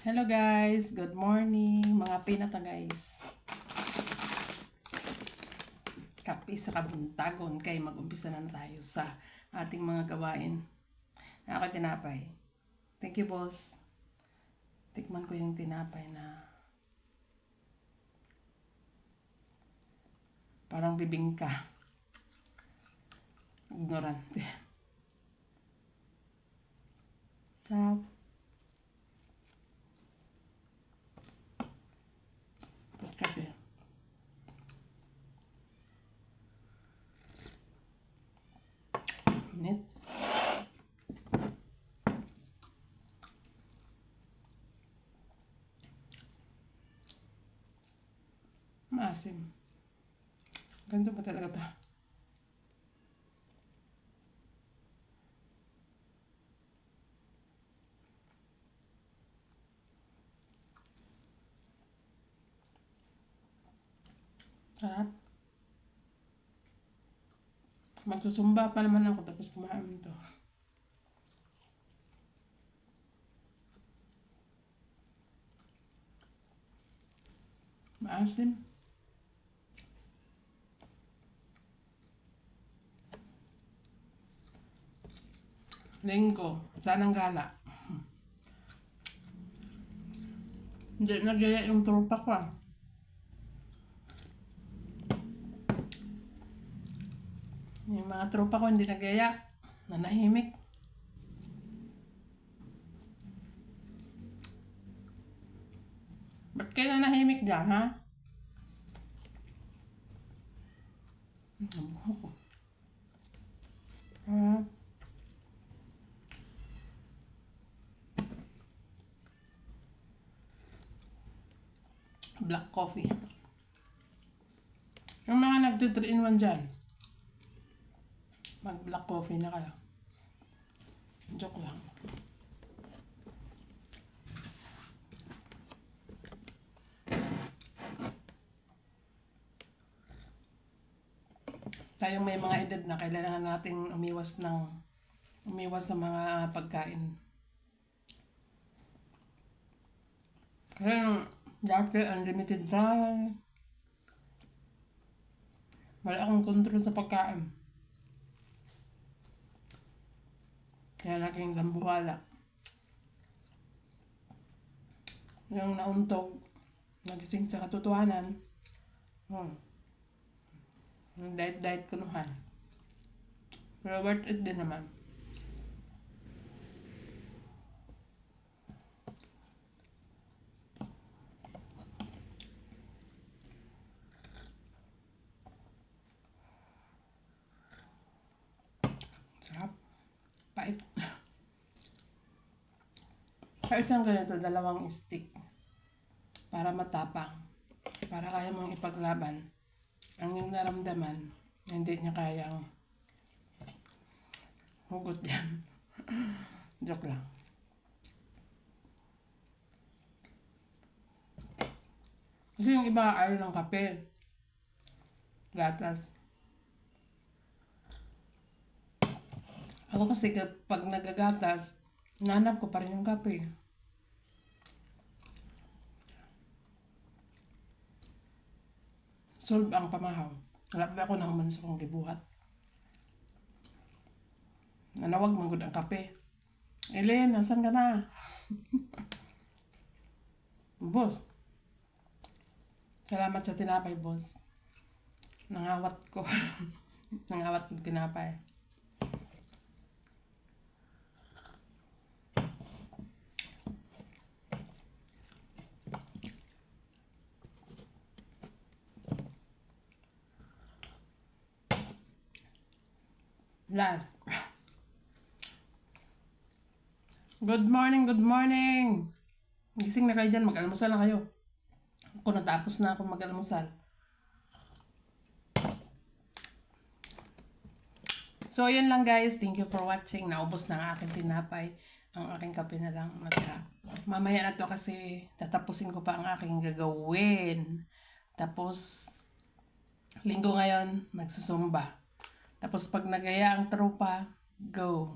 Hello guys, good morning mga pinata guys. Kape sa kabuntagon kay mag-umpisa na tayo sa ating mga gawain. Ako tinapay. Thank you boss. Tikman ko yung tinapay na parang bibingka. Ignorante. Sarap. Kape. Init. Maasim. Ganito ba talaga ito? Sarap. Magsusumba pa naman ako tapos kumain ito. Maasim. Linggo, saan ang gala? Hindi nagyaya yung tropa ko ah. Yung mga tropa ko hindi nagyaya. Nanahimik. Ba't kayo nanahimik dyan ha? Ang buhok ko. Black coffee. Yung mga nagdo-3-in-1 dyan, mag black coffee na kayo. Joke lang. Tayong may mga edad na kailangan nating umiwas sa mga pagkain. Kasi dati unlimited na. Wala akong control sa pagkain. Kaya naging lambuhala. Yung nauntog, nagising sa katotohanan. Yung diet kunuhan. Pero worth it din naman. Sarap. Pait. Sa isang ganito, 2 stick. Para matapang. Para kaya mong ipaglaban ang yung naramdaman, hindi niya kayang hugot yan. Joke lang. Kasi yung iba ayaw ng kape. Gatas. Ako kasi pag nagagatas, nanap ko pa rin yung kape. Solve ang pamahaw. Wala pa ako naman sa kong gibuhat. Nanawag manggod ang kape. Ellen, nasan ka na? Boss. Salamat sa tinapay, boss. Nangawat ko. Nangawat ko tinapay. Last. Good morning, good morning. Gising na kayo dyan, mag-almusal na kayo. Ako natapos na ako mag-almusal. So, yun lang guys. Thank you for watching. Naubos na ang aking tinapay. Ang aking kape na lang natira. Mamaya na to kasi tatapusin ko pa ang aking gagawin. Tapos, linggo ngayon, magsusumba. Tapos pag nagaya ang tropa, go.